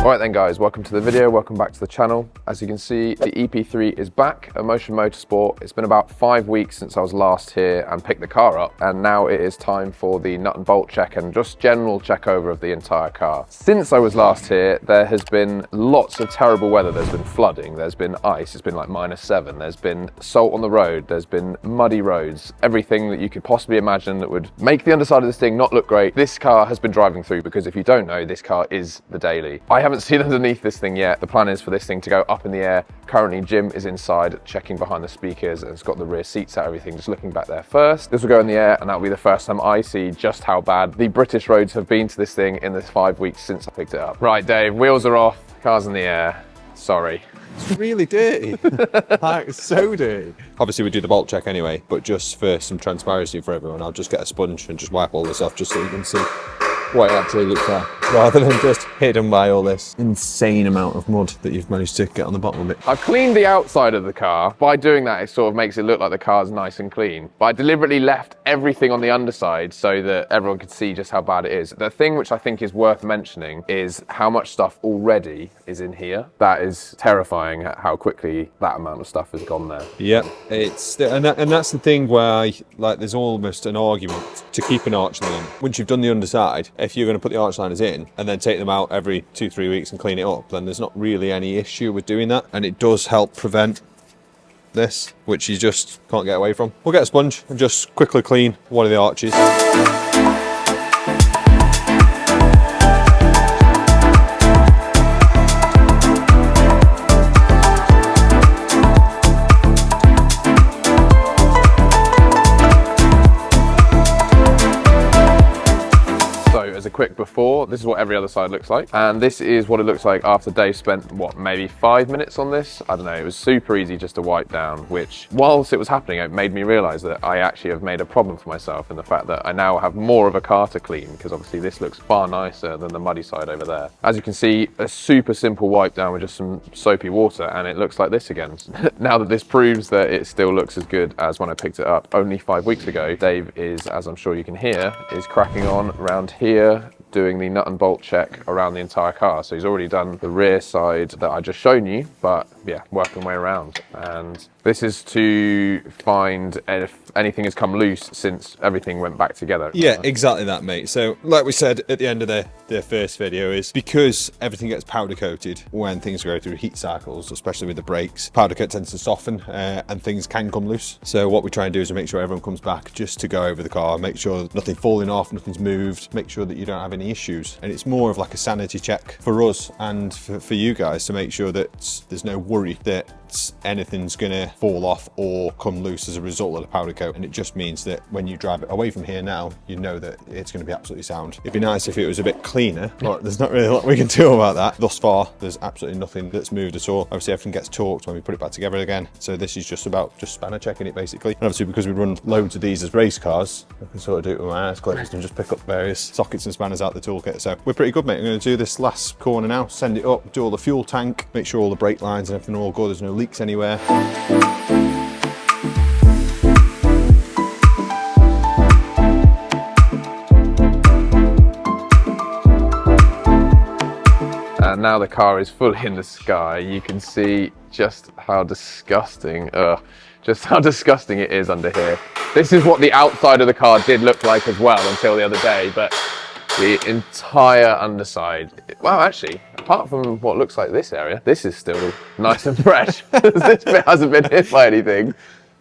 Alright then guys, welcome to the video, welcome back to the channel. As you can see, the EP3 is back at Motion Motorsport. It's been about 5 weeks since I was last here and picked the car up, and now it is time for the nut and bolt check and just general check over of the entire car. Since I was last here, there has been lots of terrible weather. There's been flooding, there's been ice, it's been like -7, there's been salt on the road, there's been muddy roads, everything that you could possibly imagine that would make the underside of this thing not look great. This car has been driving through, because if you don't know, this car is the daily. I haven't seen underneath this thing yet. The plan is for this thing to go up in the air. Currently Jim is inside checking behind the speakers and it's got the rear seats out, everything, just looking back there first. This will go in the air and that'll be the first time I see just how bad the British roads have been to this thing in the 5 weeks since I picked it up. Right Dave, wheels are off, car's in the air. Sorry. It's really dirty. Like, it's so dirty. Obviously we do the bolt check anyway, but just for some transparency for everyone, I'll just get a sponge and just wipe all this off just so you can see what it actually looks like, rather than just hidden by all this insane amount of mud that you've managed to get on the bottom of it. I've cleaned the outside of the car. By doing that, it sort of makes it look like the car's nice and clean. But I deliberately left everything on the underside so that everyone could see just how bad it is. The thing which I think is worth mentioning is how much stuff already is in here. That is terrifying how quickly that amount of stuff has gone there. Yeah, and that's the thing where there's almost an argument to keep an arch line. Once you've done the underside, if you're going to put the arch liners in and then take them out every 2-3 weeks and clean it up, then there's not really any issue with doing that, and it does help prevent this, which you just can't get away from. We'll get a sponge and just quickly clean one of the arches. As a quick before, this is what every other side looks like, and this is what it looks like after Dave spent what, maybe 5 minutes on this. I don't know, it was super easy just to wipe down, which whilst it was happening, it made me realize that I actually have made a problem for myself in the fact that I now have more of a car to clean, because obviously this looks far nicer than the muddy side over there. As you can see, a super simple wipe down with just some soapy water and it looks like this again. Now that this proves that it still looks as good as when I picked it up only 5 weeks ago, Dave is, as I'm sure you can hear, is cracking on around here doing the nut and bolt check around the entire car. So he's already done the rear side that I just shown you, but yeah, working way around. And this is to find if anything has come loose since everything went back together. Yeah, exactly that, mate. So like we said at the end of the first video, is because everything gets powder coated when things go through heat cycles, especially with the brakes, powder coat tends to soften and things can come loose. So what we try and do is make sure everyone comes back just to go over the car, make sure nothing's falling off, nothing's moved, make sure that you don't have any issues. And it's more of like a sanity check for us and for you guys to make sure that there's no worry that anything's gonna fall off or come loose as a result of the powder coat. And it just means that when you drive it away from here now, you know that it's going to be absolutely sound. It'd be nice if it was a bit cleaner, but there's not really a lot we can do about that. Thus far, there's absolutely nothing that's moved at all. Obviously everything gets torqued when we put it back together again, so this is just about spanner checking it basically. And obviously because we run loads of these as race cars, I can sort of do it with my eyes closed and just pick up various sockets and spanners out the toolkit. So we're pretty good, mate. I'm going to do this last corner now, send it up, do all the fuel tank, make sure all the brake lines and everything are all good, there's no leaks anywhere. And now the car is fully in the sky. You can see just how disgusting, it is under here. This is what the outside of the car did look like as well until the other day, but the entire underside, well actually, apart from what looks like this area, this is still nice and fresh. This bit hasn't been hit by anything,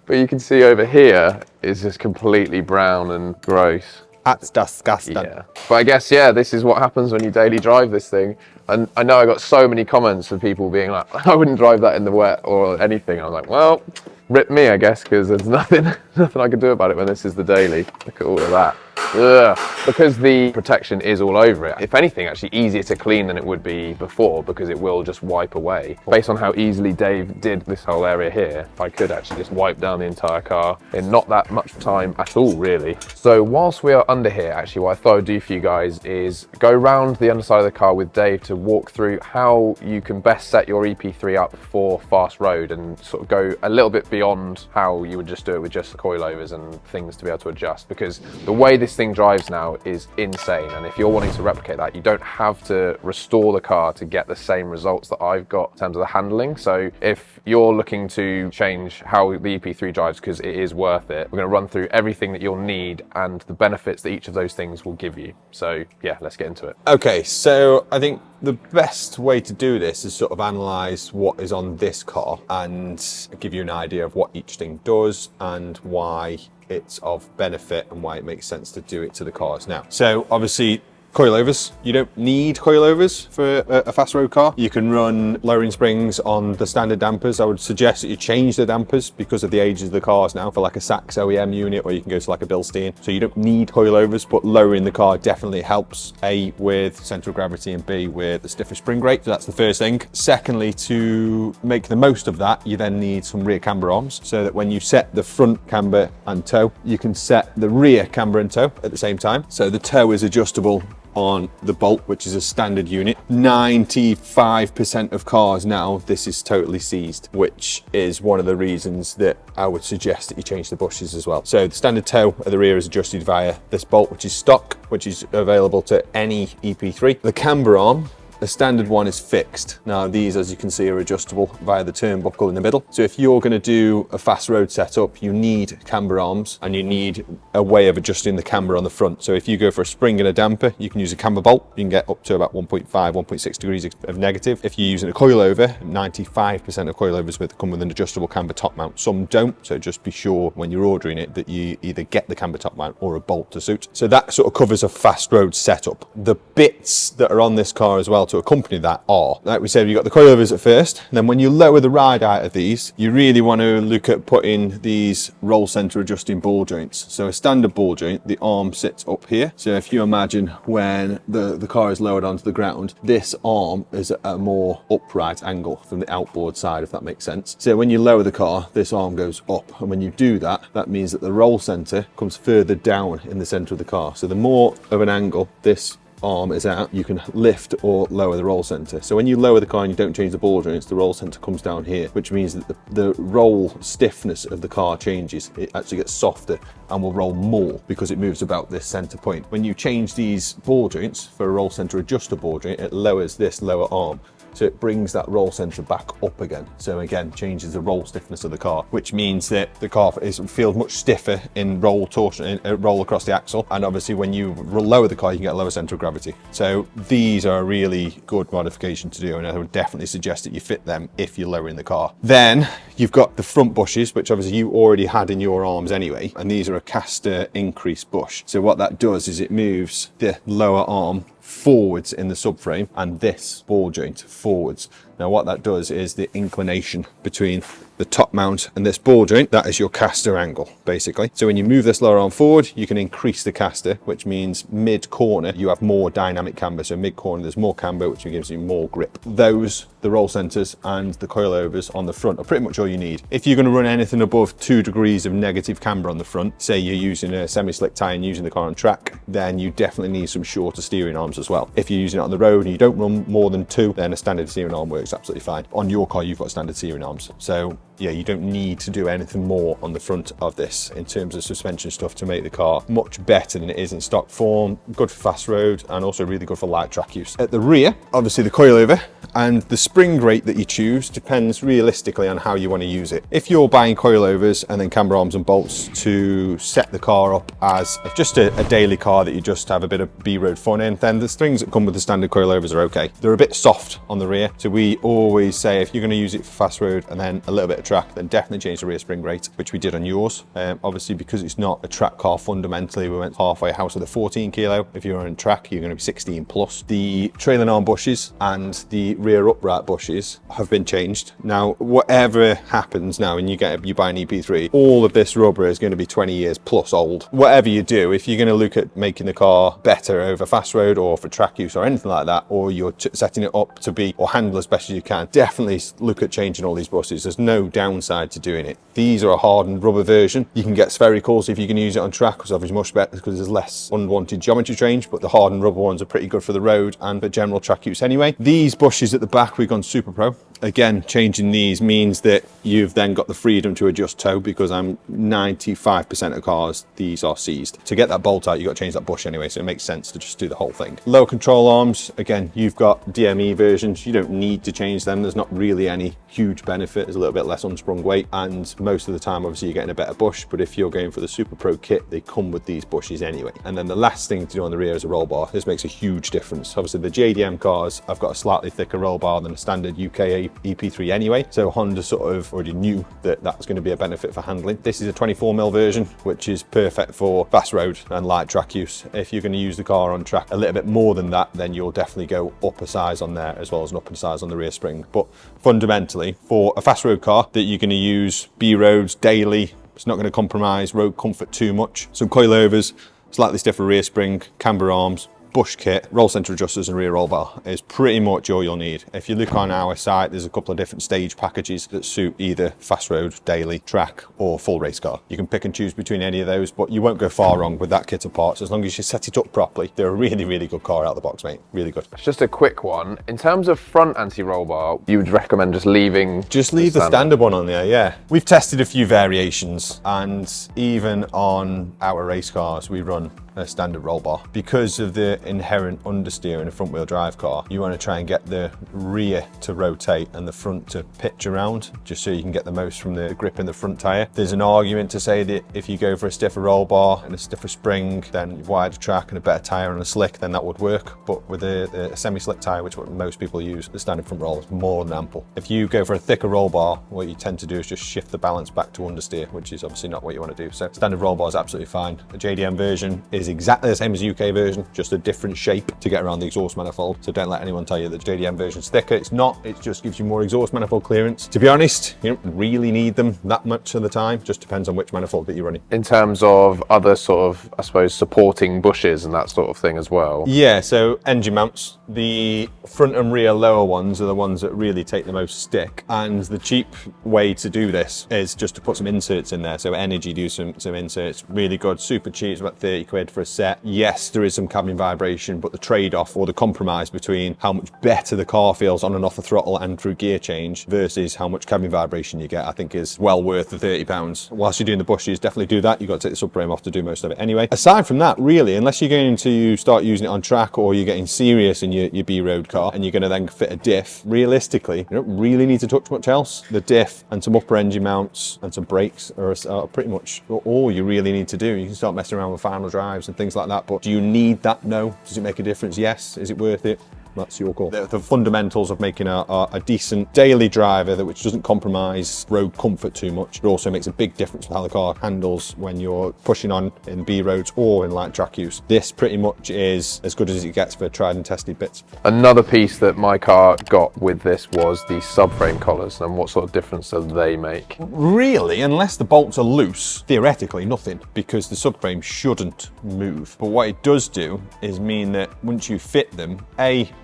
but you can see over here is just completely brown and gross. That's disgusting. Yeah. But I guess, yeah, this is what happens when you daily drive this thing. And I know I got so many comments of people being like, I wouldn't drive that in the wet or anything. I was like, well, rip me, I guess, because there's nothing I can do about it when this is the daily. Look at all of that. Ugh. Because the protection is all over it. If anything, actually easier to clean than it would be before, because it will just wipe away. Based on how easily Dave did this whole area here, I could actually just wipe down the entire car in not that much time at all, really. So whilst we are under here, actually what I thought I'd do for you guys is go round the underside of the car with Dave to walk through how you can best set your EP3 up for fast road and sort of go a little bit beyond how you would just do it with just the coilovers and things to be able to adjust. Because the way this thing thing drives now is insane, and if you're wanting to replicate that, you don't have to restore the car to get the same results that I've got in terms of the handling. So if you're looking to change how the EP3 drives, because it is worth it, we're going to run through everything that you'll need and the benefits that each of those things will give you. So yeah, let's get into it. Okay, so I think the best way to do this is sort of analyze what is on this car and give you an idea of what each thing does and why it's of benefit and why it makes sense to do it to the cars now. So obviously, coilovers. You don't need coilovers for a fast road car. You can run lowering springs on the standard dampers. I would suggest that you change the dampers because of the ages of the cars now for like a Sachs OEM unit, or you can go to like a Bilstein. So you don't need coilovers, but lowering the car definitely helps, A, with center of gravity, and B, with the stiffer spring rate. So that's the first thing. Secondly, to make the most of that, you then need some rear camber arms so that when you set the front camber and toe, you can set the rear camber and toe at the same time. So the toe is adjustable on the bolt, which is a standard unit. 95% of cars now, this is totally seized, which is one of the reasons that I would suggest that you change the bushes as well. So the standard toe at the rear is adjusted via this bolt, which is stock, which is available to any EP3. The camber arm, the standard one, is fixed. Now these, as you can see, are adjustable via the turnbuckle in the middle. So if you're going to do a fast road setup, you need camber arms and you need a way of adjusting the camber on the front. So if you go for a spring and a damper, you can use a camber bolt. You can get up to about 1.5, 1.6 degrees of negative. If you're using a coilover, 95% of coilovers come with an adjustable camber top mount. Some don't, so just be sure when you're ordering it that you either get the camber top mount or a bolt to suit. So that sort of covers a fast road setup. The bits that are on this car as well to accompany that are, like we said, you've got the coilovers at first. Then when you lower the ride out of these, you really want to look at putting these roll center adjusting ball joints. So a standard ball joint, the arm sits up here. So if you imagine when the car is lowered onto the ground, this arm is at a more upright angle from the outboard side, if that makes sense. So when you lower the car, this arm goes up. And when you do that, that means that the roll center comes further down in the center of the car. So the more of an angle this arm is out, you can lift or lower the roll center. So when you lower the car and you don't change the ball joints, the roll center comes down here, which means that the roll stiffness of the car changes. It actually gets softer and will roll more because it moves about this center point. When you change these ball joints for a roll center adjuster ball joint, it lowers this lower arm. So it brings that roll center back up again. So again, changes the roll stiffness of the car, which means that the car feels much stiffer in roll torsion, roll across the axle. And obviously when you lower the car, you can get a lower center of gravity. So these are a really good modification to do, and I would definitely suggest that you fit them if you're lowering the car. Then you've got the front bushes, which obviously you already had in your arms anyway. And these are a caster increase bush. So what that does is it moves the lower arm forwards in the subframe and this ball joint forwards. Now what that does is the inclination between the top mount and this ball joint, that is your caster angle basically. So when you move this lower arm forward, you can increase the caster, which means mid corner you have more dynamic camber. So mid corner there's more camber, which gives you more grip. Those, the roll centers and the coilovers on the front, are pretty much all you need. If you're going to run anything above 2 degrees of negative camber on the front, say you're using a semi-slick tyre and using the car on track, then you definitely need some shorter steering arms as well. If you're using it on the road and you don't run more than 2, then a standard steering arm works absolutely fine. On your car you've got standard steering arms, so yeah, you don't need to do anything more on the front of this in terms of suspension stuff to make the car much better than it is in stock form. Good for fast road and also really good for light track use. At the rear, obviously the coilover and the spring rate that you choose depends realistically on how you want to use it. If you're buying coilovers and then camber arms and bolts to set the car up as just a daily car that you just have a bit of B-road fun in, then the strings that come with the standard coilovers are okay. They're a bit soft on the rear, so we always say if you're going to use it for fast road and then a little bit of track, then definitely change the rear spring rate, which we did on yours. Obviously because it's not a track car fundamentally, we went halfway house with a 14 kilo. If you're on track, you're going to be 16 plus. The trailing arm bushes and the rear upright bushes have been changed. Now whatever happens now and you buy an EP3, all of this rubber is going to be 20 years plus old. Whatever you do, if you're going to look at making the car better over fast road or for track use or anything like that, or you're setting it up to be or handle as best as you can, definitely look at changing all these bushes. There's no downside to doing it. These are a hardened rubber version. You can get sphericals if you can use it on track, because obviously much better because there's less unwanted geometry change, but the hardened rubber ones are pretty good for the road and for general track use anyway. These bushes at the back, we've gone Super Pro. Again, changing these means that you've then got the freedom to adjust toe, because I'm 95% of cars, these are seized. To get that bolt out, you've got to change that bush anyway, so it makes sense to just do the whole thing. Lower control arms, again, you've got DME versions. You don't need to change them. There's not really any huge benefit. There's a little bit less unsprung weight, and most of the time, obviously, you're getting a better bush, but if you're going for the Super Pro kit, they come with these bushes anyway. And then the last thing to do on the rear is a roll bar. This makes a huge difference. Obviously, the JDM cars, I've got a slightly thicker roll bar than a standard UK EP3 anyway, so Honda sort of already knew that that's going to be a benefit for handling. This is a 24mm version, which is perfect for fast road and light track use. If you're going to use the car on track a little bit more than that, then you'll definitely go up a size on there, as well as an up a size on the rear spring. But fundamentally, for a fast road car that you're going to use B roads daily, it's not going to compromise road comfort too much. Some coilovers, slightly stiffer rear spring, camber arms, bush kit, roll center adjusters and rear roll bar is pretty much all you'll need. If you look on our site, there's a couple of different stage packages that suit either fast road, daily, track or full race car. You can pick and choose between any of those, but you won't go far wrong with that kit of parts as long as you set it up properly. They're a really, really good car out of the box, mate. Really good. Just a quick one. In terms of front anti-roll bar, you would recommend just leaving... Just leave the standard one on there, yeah. We've tested a few variations, and even on our race cars, we run a standard roll bar. Because of the inherent understeer in a front wheel drive car, you want to try and get the rear to rotate and the front to pitch around, just so you can get the most from the grip in the front tyre. There's an argument to say that if you go for a stiffer roll bar and a stiffer spring, then wider track and a better tyre and a slick, then that would work. But with a semi-slick tyre, which what most people use, the standard front roll is more than ample. If you go for a thicker roll bar, what you tend to do is just shift the balance back to understeer, which is obviously not what you want to do. So standard roll bar is absolutely fine. The JDM version is exactly the same as the UK version, just a different shape to get around the exhaust manifold. So don't let anyone tell you that the JDM version is thicker. It's not. It just gives you more exhaust manifold clearance. To be honest, you don't really need them that much of the time. Just depends on which manifold that you're running. In terms of other sort of, I suppose, supporting bushes and that sort of thing as well. Yeah, so engine mounts. The front and rear lower ones are the ones that really take the most stick. And the cheap way to do this is just to put some inserts in there. So Energy do some inserts. Really good, super cheap. It's about 30 quid for a set. Yes, there is some cabin vibration, but the trade-off or the compromise between how much better the car feels on and off the throttle and through gear change versus how much cabin vibration you get, I think is well worth the £30. Whilst you're doing the bushes, definitely do that. You've got to take the subframe off to do most of it anyway. Aside from that, really, unless you're going to start using it on track or you're getting serious in your B-road car and you're going to then fit a diff, realistically, you don't really need to touch much else. The diff and some upper engine mounts and some brakes are pretty much all you really need to do. You can start messing around with final drives and things like that, but do you need that? No. Does it make a difference? Yes. Is it worth it? That's your call. The fundamentals of making a decent daily driver which doesn't compromise road comfort too much. It also makes a big difference with how the car handles when you're pushing on in B roads or in light track use. This pretty much is as good as it gets for tried and tested bits. Another piece that my car got with this was the subframe collars, and what sort of difference do they make? Really, unless the bolts are loose, theoretically nothing, because the subframe shouldn't move. But what it does do is mean that once you fit them,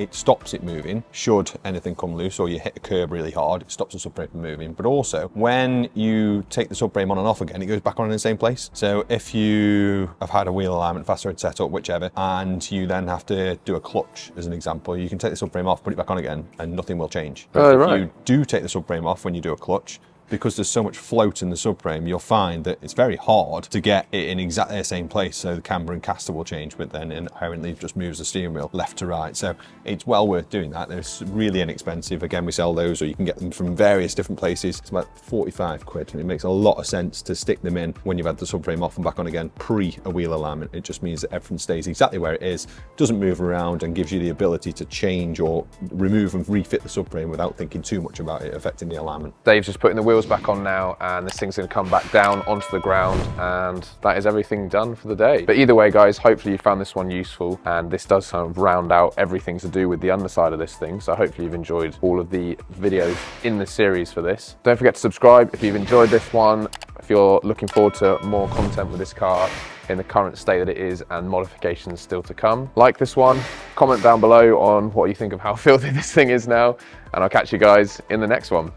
it stops it moving should anything come loose or you hit a curb really hard. It stops the subframe from moving, but also when you take the subframe on and off again, it goes back on in the same place. So if you have had a wheel alignment, fast road setup, whichever, and you then have to do a clutch as an example, you can take the subframe off, put it back on again, and nothing will change. But if you do take the subframe off when you do a clutch, because there's so much float in the subframe, you'll find that it's very hard to get it in exactly the same place. So the camber and caster will change, but then inherently just moves the steering wheel left to right. So it's well worth doing that. They're really inexpensive. Again, we sell those, or you can get them from various different places. It's about 45 quid. And it makes a lot of sense to stick them in when you've had the subframe off and back on again pre a wheel alignment. It just means that everything stays exactly where it is, doesn't move around, and gives you the ability to change or remove and refit the subframe without thinking too much about it affecting the alignment. Dave's just putting the wheels back on now, and this thing's going to come back down onto the ground, and that is everything done for the day. But either way, guys, hopefully you found this one useful, and this does kind of round out everything to do with the underside of this thing. So hopefully you've enjoyed all of the videos in the series for this. Don't forget to subscribe if you've enjoyed this one. If you're looking forward to more content with this car in the current state that it is and modifications still to come, like this one, comment down below on what you think of how filthy this thing is now, and I'll catch you guys in the next one.